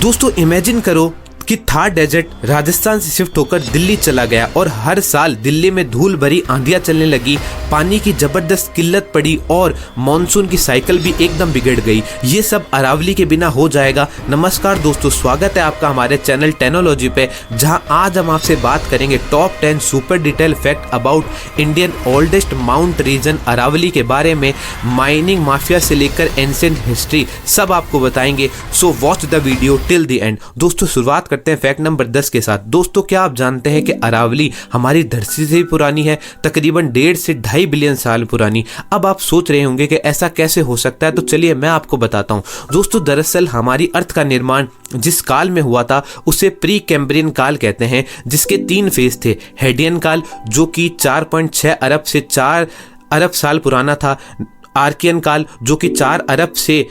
दोस्तों इमेजिन करो कि थार डेजर्ट राजस्थान से शिफ्ट होकर दिल्ली चला गया और हर साल दिल्ली में धूल भरी आंधियां चलने लगी, पानी की जबरदस्त किल्लत पड़ी और मॉनसून की साइकिल भी एकदम बिगड़ गई। ये सब अरावली के बिना हो जाएगा। नमस्कार दोस्तों, स्वागत है आपका हमारे चैनल टेक्नोलॉजी पे, जहां आज हम आपसे बात करेंगे top 10 super detail fact about Indian oldest mount region Aravalli के बारे में। माइनिंग माफिया से लेकर एंशिएंट हिस्ट्री सब आपको बताएंगे, so watch the video till the end. दोस्तों शुरुआत करते हैं फैक्ट नंबर 10 के साथ। दोस्तों क्या आप जानते हैं कि अरावली हमारी धरती से भी पुरानी है, तकरीबन 1.5 से 2.5 बिलियन साल पुरानी। अब आप सोच रहे होंगे कि ऐसा कैसे हो सकता है, तो चलिए मैं आपको बताता हूं। दोस्तों दरअसल हमारी अर्थ का निर्माण जिस काल में हुआ था उसे प्री कैम्ब्रियन काल कहते हैं, जिसके 3 फेज थे। हेडियन काल जो कि 4.6 अरब से 4 अरब साल पुराना था, आर्कियन काल जो कि 4 अरब से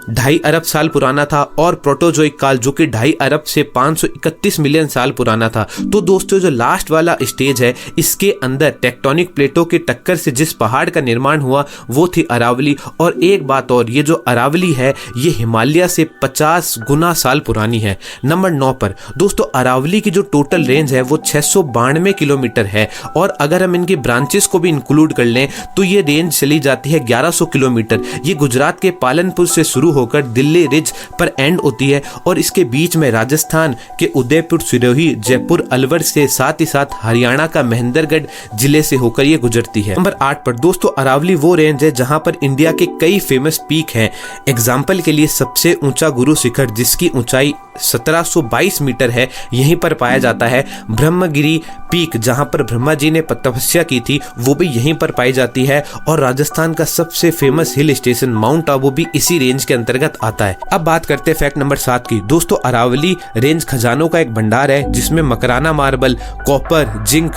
2.5 अरब साल पुराना था, और प्रोटोजोइक काल जो कि 2.5 अरब से 531 मिलियन साल पुराना था। तो दोस्तों जो लास्ट वाला स्टेज है, इसके अंदर टेक्टोनिक प्लेटों की टक्कर से जिस पहाड़ का निर्माण हुआ वो थी अरावली। और एक बात और, ये जो अरावली है ये हिमालय से 50 गुना साल पुरानी है। नंबर 9 पर दोस्तों अरावली की जो टोटल रेंज है वो 692 किलोमीटर है, और अगर हम इनकी ब्रांचेस को भी इंक्लूड कर लें तो ये रेंज चली जाती है 1100 किलोमीटर। ये गुजरात के पालनपुर से शुरू होकर दिल्ली रिज पर एंड होती है, और इसके बीच में राजस्थान के उदयपुर, सिरोही, जयपुर, अलवर से साथ ही साथ हरियाणा का महेंद्रगढ़ जिले से होकर ये गुजरती है। नंबर 8 पर दोस्तों अरावली वो रेंज है जहां पर इंडिया के कई फेमस पीक हैं। एग्जाम्पल के लिए सबसे ऊंचा गुरु शिखर जिसकी ऊंचाई 1722 मीटर है, यहीं पर पाया जाता है। ब्रह्मगिरी पीक जहां पर ब्रह्मा जी ने तपस्या की थी वो भी यहीं पर पाई जाती है, और राजस्थान का सबसे famous hill station mount Abu भी इसी रेंज के अंतर्गत आता है। अब बात करते हैं फैक्ट नंबर 7 की। दोस्तों अरावली रेंज खजानों का एक भंडार है, जिसमें मकराना मार्बल, कॉपर, जिंक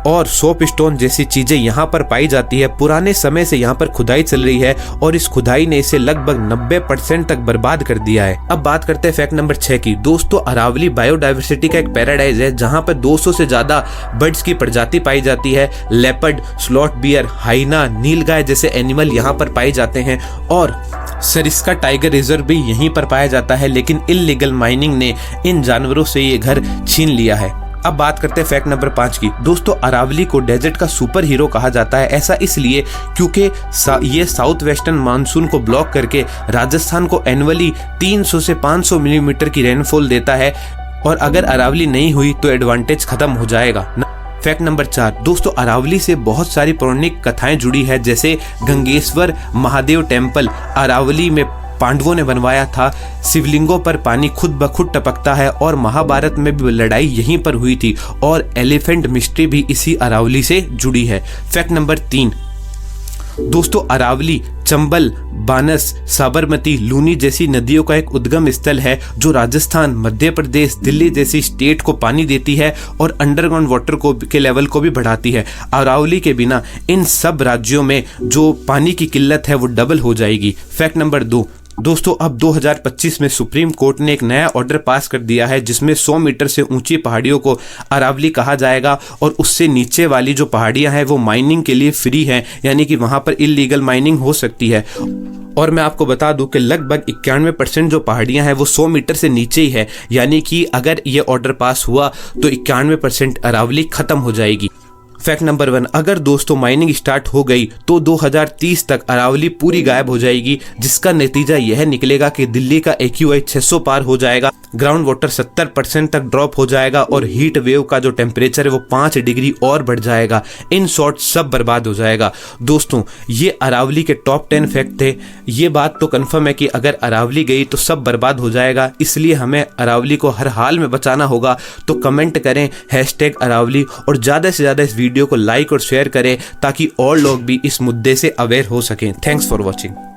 और सोप स्टोन जैसी चीजें यहाँ पर पाई जाती है। पुराने समय से यहाँ पर खुदाई चल रही है, और इस खुदाई ने इसे लगभग 90% तक बर्बाद कर दिया है। अब बात करते हैं फैक्ट नंबर 6 की। दोस्तों अरावली बायोडाइवर्सिटी का एक पैराडाइज है, जहाँ पर 200 से ज्यादा बर्ड्स की प्रजाति पाई जाती है। लेपर्ड, स्लॉट बियर, हाइना, नीलगाय जैसे एनिमल यहाँ पर पाए जाते हैं, और सरिस्का टाइगर रिजर्व भी यहीं पर पाया जाता है, लेकिन इल्लीगल माइनिंग ने इन जानवरों से ये घर छीन लिया है। अब बात करते हैं फैक्ट नंबर 5 की। दोस्तों अरावली को डेजर्ट का सुपर हीरो कहा जाता है। ऐसा इसलिए क्योंकि ये साउथ वेस्टर्न मानसून को ब्लॉक करके राजस्थान को एनुअली 300 से 500 मिलीमीटर की रेनफॉल देता है, और अगर अरावली नहीं हुई तो एडवांटेज खत्म हो जाएगा। फैक्ट नंबर 4 दोस्तों अरावली से बहुत सारी पौराणिक कथाएं जुड़ी है, जैसे गंगेश्वर महादेव टेम्पल अरावली में पांडवों ने बनवाया था। शिवलिंगों पर पानी खुद ब खुद टपकता है, और महाभारत में भी लड़ाई यहीं पर हुई थी, और एलिफेंट मिस्ट्री भी इसी अरावली से जुड़ी है। फैक्ट नंबर 3 दोस्तों अरावली चंबल, बानस, साबरमती, लूनी जैसी नदियों का एक उद्गम स्थल है, जो राजस्थान, मध्य प्रदेश, दिल्ली जैसी स्टेट को पानी देती है और अंडरग्राउंड वाटर के लेवल को भी बढ़ाती है। अरावली के बिना इन सब राज्यों में जो पानी की किल्लत है वो डबल हो जाएगी। फैक्ट नंबर 2 दोस्तों अब 2025 में सुप्रीम कोर्ट ने एक नया ऑर्डर पास कर दिया है, जिसमें 100 मीटर से ऊंची पहाड़ियों को अरावली कहा जाएगा, और उससे नीचे वाली जो पहाड़ियां हैं वो माइनिंग के लिए फ्री हैं, यानी कि वहां पर इल्लीगल माइनिंग हो सकती है। और मैं आपको बता दूं कि लगभग 91% जो पहाड़ियां हैं वो 100 मीटर से नीचे ही है, यानी कि अगर ये ऑर्डर पास हुआ तो 91% अरावली खत्म हो जाएगी। फैक्ट नंबर 1 अगर दोस्तों माइनिंग स्टार्ट हो गई तो 2030 तक अरावली पूरी गायब हो जाएगी, जिसका नतीजा यह निकलेगा कि दिल्ली का AQI 600 पार हो जाएगा, ग्राउंड वाटर 70% तक ड्रॉप हो जाएगा, और हीट वेव का जो टेम्परेचर है वो 5 डिग्री और बढ़ जाएगा। इन शॉर्ट सब बर्बाद हो जाएगा। दोस्तों ये अरावली के टॉप 10 फैक्ट थे। ये बात तो कन्फर्म है कि अगर अरावली गई तो सब बर्बाद हो जाएगा, इसलिए हमें अरावली को हर हाल में बचाना होगा। तो कमेंट करें #अरावली, और ज़्यादा से ज़्यादा इस वीडियो को लाइक और शेयर करें, ताकि और लोग भी इस मुद्दे से अवेयर हो सकें। Thanks for watching.